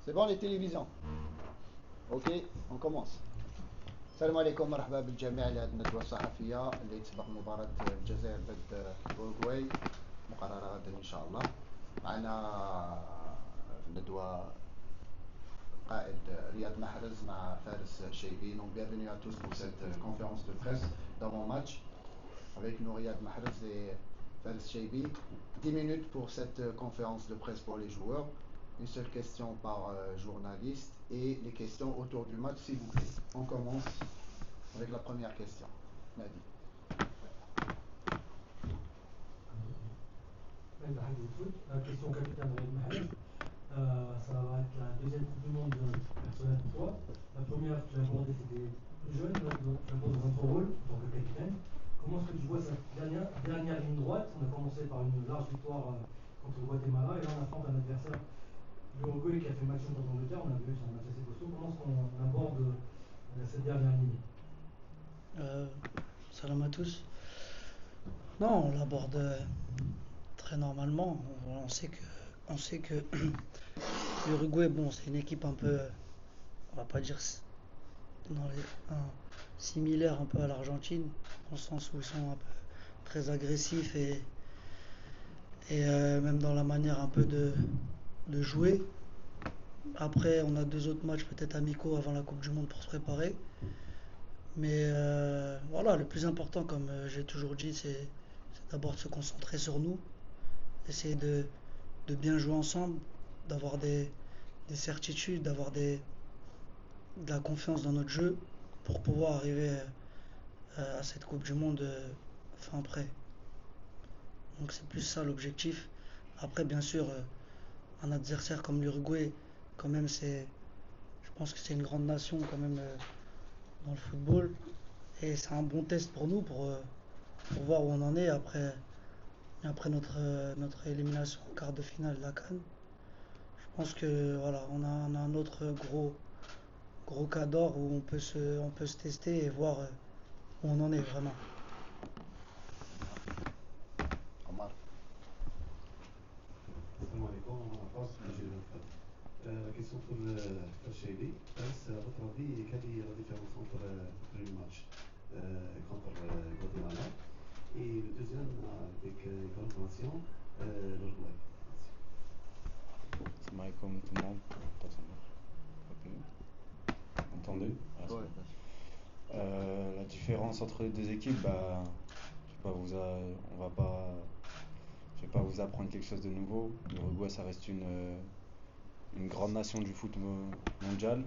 C'est bon les télévisions. Ok, on commence. السلام عليكم، مرحبا بالجميع لهذه الندوة الصحفية اللي تسبق مباراة الجزائر ضد أوروغواي مقررة غدا إن شاء الله. معنا في الندوة قائد رياض محرز مع فارس شيبي. Donc bienvenue à tous pour cette conférence de presse dans mon match avec nous Riyad Mahrez et Faris Cheibi. 10 minutes pour cette conférence de presse pour les joueurs. Une seule question par journaliste et les questions autour du match, s'il vous plaît. On commence avec la première question. Nadi. La question capitaine Riyad Mahrez. Ça va être la deuxième Coupe du Monde personnelle pour toi. La première, tu l'as abordée, c'était plus jeune. Là, tu abordé dans votre rôle en tant que capitaine. Comment est-ce que tu vois cette dernière ligne droite? On a commencé par une large victoire contre le Guatemala et là on affronte un adversaire, l'Uruguay, qui a fait match contre l'Angleterre. On a vu, c'est un match assez costaud. Comment est-ce qu'on aborde cette dernière ligne? Salam à tous. Non, on l'aborde très normalement. On sait que l'Uruguay, bon, c'est une équipe un peu, on va pas dire similaire un peu à l'Argentine, dans le sens où ils sont un peu très agressifs et même dans la manière un peu de jouer. Après, on a 2 autres matchs peut-être amicaux avant la Coupe du Monde pour se préparer. Mais voilà, le plus important, comme j'ai toujours dit, c'est d'abord de se concentrer sur nous, essayer de bien jouer ensemble, d'avoir des certitudes, d'avoir de la confiance dans notre jeu pour pouvoir arriver à cette Coupe du Monde fin prêt. Donc c'est plus ça l'objectif. Après, bien sûr, un adversaire comme l'Uruguay, quand même, je pense que c'est une grande nation quand même dans le football. Et c'est un bon test pour nous pour voir où on en est après notre élimination en quart de finale de la CAN. Je pense que voilà, on a un autre gros cas d'or où on peut se tester et voir où on en est vraiment. Omar. Salam alaikum, Omar Abbas, Niger 24. La question pour Faris. À votre avis, quelle est la différence entre le match contre Guatemala et le deuxième avec confirmation l'Uruguay? Salam alaikum tout le monde. Entendez? La différence entre les deux équipes, je vais pas vous apprendre quelque chose de nouveau. L'Uruguay, ça reste une grande nation du foot mondial.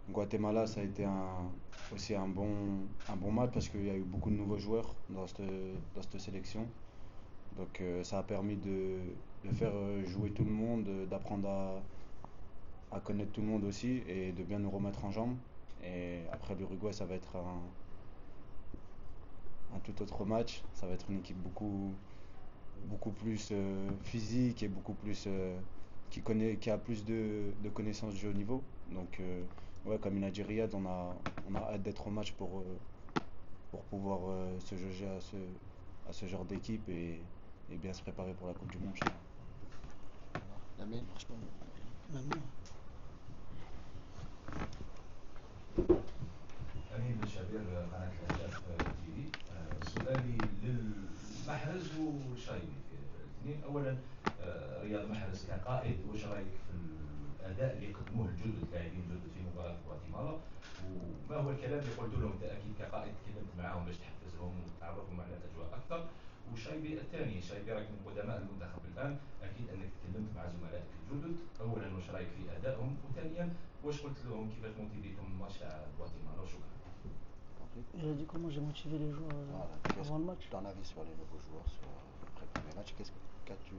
Guatemala, ça a été aussi un bon match parce qu'il y a eu beaucoup de nouveaux joueurs dans cette sélection. Donc ça a permis de faire jouer tout le monde, d'apprendre à connaître tout le monde aussi et de bien nous remettre en jambes. Et après l'Uruguay, ça va être un tout autre match. Ça va être une équipe beaucoup plus physique et beaucoup plus qui a plus de connaissances du haut niveau. Donc ouais, comme il a dit Riyad, on a hâte d'être au match pour pouvoir se jauger à ce genre d'équipe et bien se préparer pour la Coupe du Monde. Lamine. أمين بن شعبير قناة الأهداف تي في. سؤالي للمحرز والشايبي في الاثنين. أولا رياض محرز كقائد، واش رايك في الأداء اللي قدموه الجدد لاعبين جدد في مباراة غواتيمالا؟ وما هو الكلام اللي قلت لهم أنت أكيد كقائد تكلمت معاهم باش تحفزهم وتعرفهم على الأجواء أكثر؟ وشايبي الثاني، شايبي راك من قدماء المنتخب الآن، أكيد أنك تكلمت مع زملائك الجدد. أولا واش رايك في أدائهم؟ وثانيا واش قلت لهم كيفاش موتيفيتهم الماتش تاع غواتيمالا؟ وشكرا. Il a dit comment j'ai motivé les joueurs avant le match. Ton avis sur les nouveaux joueurs après le premier match, qu'as-tu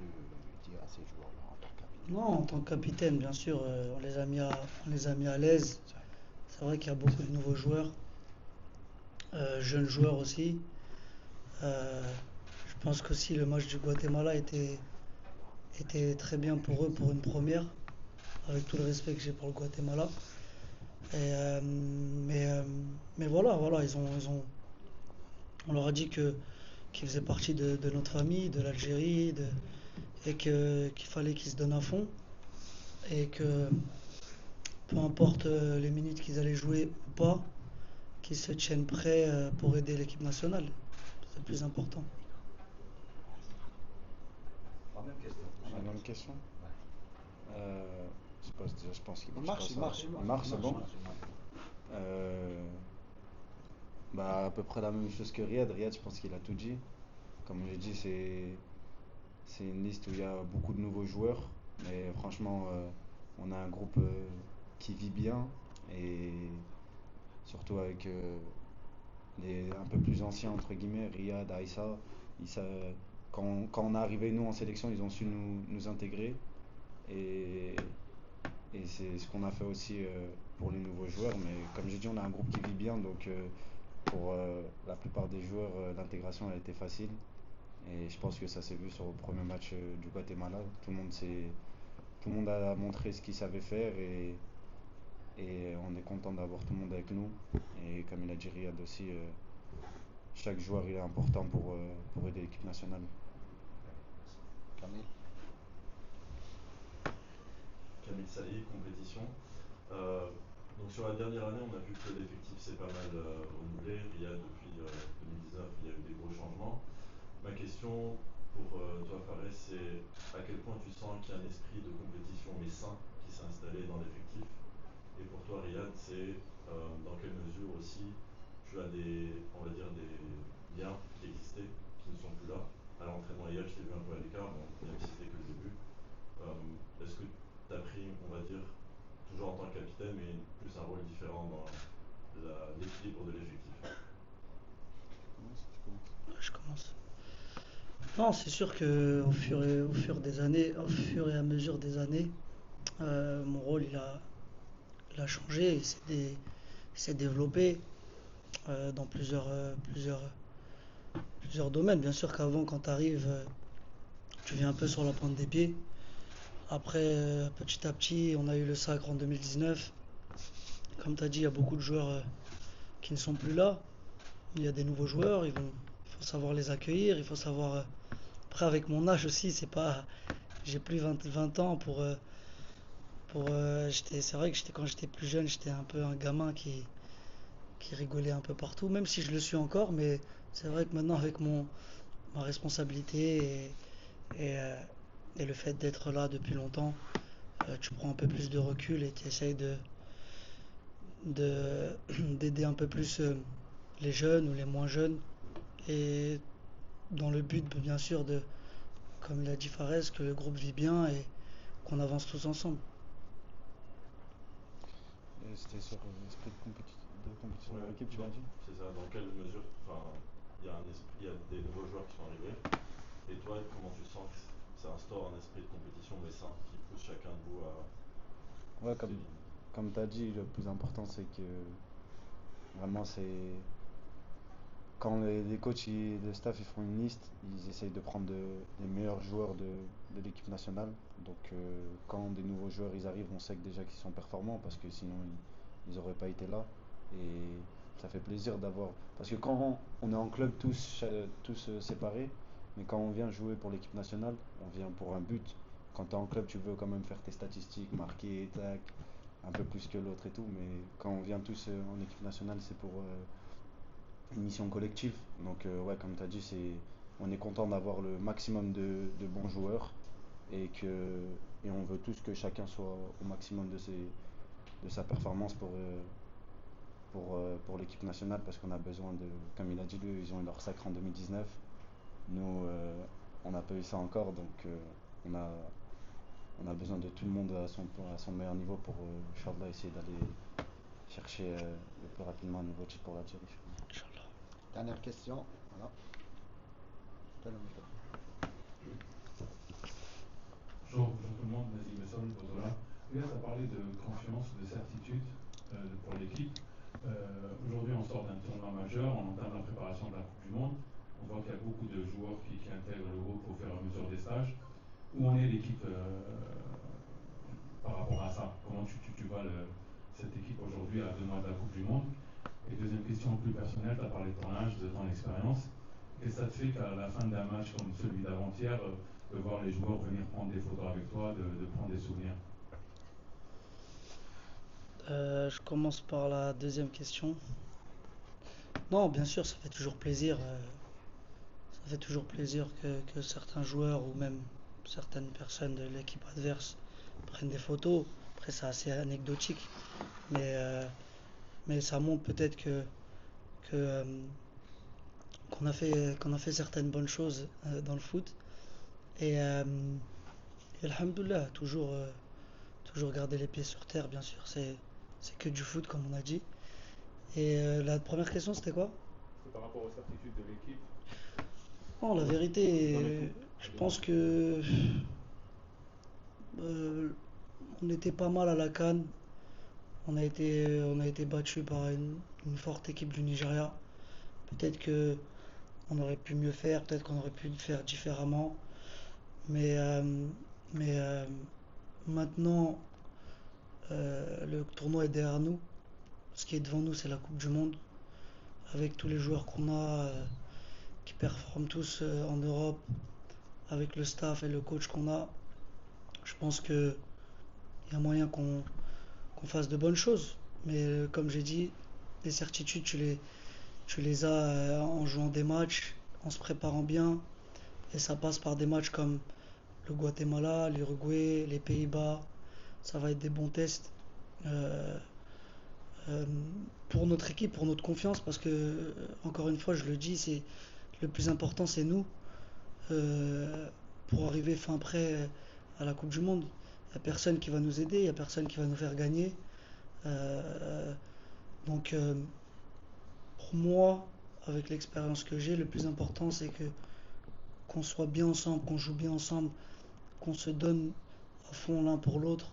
dit à ces joueurs-là en tant que capitaine? Non, en tant que capitaine, bien sûr, on les a mis à l'aise. C'est vrai qu'il y a beaucoup de nouveaux joueurs, jeunes joueurs aussi. Je pense qu'aussi le match du Guatemala était très bien pour eux pour une première, avec tout le respect que j'ai pour le Guatemala. Mais voilà, on leur a dit qu'ils faisaient partie de notre famille, de l'Algérie, et qu'il fallait qu'ils se donnent à fond. et que peu importe les minutes qu'ils allaient jouer ou pas, qu'ils se tiennent prêts pour aider l'équipe nationale. C'est le plus important. La même question. La même question. Ouais. Je pense qu'il Il marche marche, pas, ça. Il marche, c'est bon. Euh, à peu près la même chose que Riyad. Riyad, je pense qu'il a tout dit. Comme j'ai dit, c'est une liste où il y a beaucoup de nouveaux joueurs. Mais franchement, on a un groupe qui vit bien. Et surtout avec les un peu plus anciens, entre guillemets, Riyad, Aïssa. Ils sa- quand on est arrivé, nous, en sélection, ils ont su nous intégrer. Et, et c'est ce qu'on a fait aussi pour les nouveaux joueurs. Mais comme j'ai dit, on a un groupe qui vit bien. Donc pour la plupart des joueurs, l'intégration a été facile. Et je pense que ça s'est vu sur le premier match du Guatemala. Tout le monde a montré ce qu'il savait faire et on est content d'avoir tout le monde avec nous. Et comme il a dit Riyad aussi, chaque joueur il est important pour aider l'équipe nationale. Camille. Camille Sali, compétition. Donc sur la dernière année, on a vu que l'effectif s'est pas mal renouvelé. Riyad, depuis 2019, il y a eu des gros changements. Ma question pour toi, Fares, c'est à quel point tu sens qu'il y a un esprit de compétition mais sain qui s'est installé dans l'effectif. Et pour toi, Riyad, c'est dans quelle mesure aussi tu as on va dire, des liens qui existaient, qui ne sont plus là. À l'entraînement hier, je t'ai vu un peu à l'écart, bon, même si c'était que le début. Est-ce que tu as pris, on va dire, toujours en tant que capitaine, mais plus un rôle différent dans l'équilibre de l'effectif? Je commence. Non, c'est sûr que au fur et à mesure des années, mon rôle il a changé, il s'est développé dans plusieurs domaines. Bien sûr qu'avant, quand tu arrives, tu viens un peu sur la pointe des pieds. Après, petit à petit, on a eu le sacre en 2019. Comme tu as dit, il y a beaucoup de joueurs qui ne sont plus là. Il y a des nouveaux joueurs, il faut savoir les accueillir, il faut savoir. Après, avec mon âge aussi, c'est pas. J'ai plus 20 ans c'est vrai que quand j'étais plus jeune, j'étais un peu un gamin qui rigolait un peu partout, même si je le suis encore, mais c'est vrai que maintenant, avec ma responsabilité et, et le fait d'être là depuis longtemps, tu prends un peu plus de recul et tu essayes d'aider un peu plus les jeunes ou les moins jeunes. Et dans le but, bien sûr, comme l'a dit Fares, que le groupe vit bien et qu'on avance tous ensemble. Et c'était sur l'esprit de compétition de l'équipe, tu l'as dit? C'est ça, dans quelle mesure, il y a des nouveaux joueurs qui sont arrivés, et toi, comment tu sens que ça instaure un esprit de compétition mais sain, qui pousse chacun debout à... Ouais, comme tu as dit, le plus important c'est que vraiment c'est quand les coachs et le staff ils font une liste, ils essayent de prendre les meilleurs joueurs de l'équipe nationale. Donc quand des nouveaux joueurs ils arrivent, on sait que déjà qu'ils sont performants parce que sinon ils n'auraient pas été là. Et ça fait plaisir d'avoir. Parce que quand on est en club tous séparés, mais quand on vient jouer pour l'équipe nationale, on vient pour un but. Quand tu es en club, tu veux quand même faire tes statistiques, marquer, tac, un peu plus que l'autre et tout. Mais quand on vient tous en équipe nationale, c'est pour une mission collective. Donc ouais, comme tu as dit, on est content d'avoir le maximum de bons joueurs et on veut tous que chacun soit au maximum de sa performance pour l'équipe nationale parce qu'on a besoin de, comme il a dit lui, ils ont eu leur sacre en 2019. Nous, on n'a pas eu ça encore, donc on a besoin de tout le monde à son meilleur niveau pour Inch'Allah essayer d'aller chercher le plus rapidement un nouveau titre pour l'Algérie. Inch'Allah. Dernière question. Voilà. Bonjour tout le monde, Nazim Bessol, Bozola. Riyad a parlé de confiance, de certitude pour l'équipe. Aujourd'hui, on sort d'un tournoi majeur, on entame la préparation de la Coupe du Monde. On voit qu'il y a beaucoup de joueurs qui intègrent le groupe au fur et à mesure des stages. Où en est l'équipe par rapport à ça? Comment tu vois cette équipe aujourd'hui à 2 mois de la Coupe du Monde? Et deuxième question plus personnelle, tu as parlé de ton âge, de ton expérience. Qu'est-ce que ça te fait qu'à la fin d'un match comme celui d'avant-hier, de voir les joueurs venir prendre des photos avec toi, de prendre des souvenirs? Je commence par la deuxième question. Non, bien sûr, ça fait toujours plaisir. Ça fait toujours plaisir que certains joueurs ou même certaines personnes de l'équipe adverse prennent des photos. Après, c'est assez anecdotique, mais, euh, mais ça montre peut-être que, qu'on a fait certaines bonnes choses dans le foot. Et alhamdoulilah, toujours garder les pieds sur terre, bien sûr. C'est que du foot, comme on a dit. Et la première question, c'était quoi? C'est par rapport aux certitudes de l'équipe. Non, la vérité, je pense que on était pas mal à la CAN. On a été battu par une forte équipe du Nigeria. Peut-être que on aurait pu mieux faire, peut-être qu'on aurait pu le faire différemment. Mais, euh, mais maintenant, le tournoi est derrière nous. Ce qui est devant nous, c'est la Coupe du Monde. Avec tous les joueurs qu'on a, qui performent tous en Europe, avec le staff et le coach qu'on a, je pense qu'il y a moyen qu'on fasse de bonnes choses. Mais comme j'ai dit, les certitudes, tu les as en jouant des matchs, en se préparant bien. Et ça passe par des matchs comme le Guatemala, l'Uruguay, les Pays-Bas. Ça va être des bons tests euh, euh, pour notre équipe, pour notre confiance, parce que, encore une fois, je le dis, le plus important, c'est nous. Pour arriver fin prêt à la Coupe du Monde. Il n'y a personne qui va nous aider, il n'y a personne qui va nous faire gagner. Euh, donc, pour moi, avec l'expérience que j'ai, le plus important, c'est qu'on soit bien ensemble, qu'on joue bien ensemble, qu'on se donne à fond l'un pour l'autre,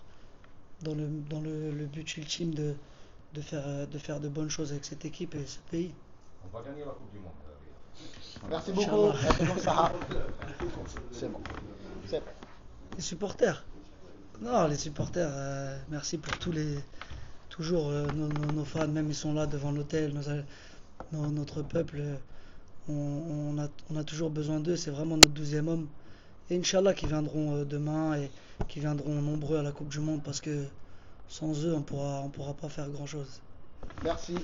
dans le but ultime de faire de bonnes choses avec cette équipe et ce pays. On va gagner la Coupe du Monde. Merci beaucoup. Inch'Allah. يعطيكم الصحة. C'est bon. C'est bon. Les supporters. Non, les supporters, merci pour toujours nos fans, même ils sont là devant l'hôtel, notre peuple, on a toujours besoin d'eux, c'est vraiment notre 12e homme. Et Inch'Allah qui viendront demain et qui viendront nombreux à la Coupe du Monde parce que sans eux on pourra pas faire grand chose. Merci.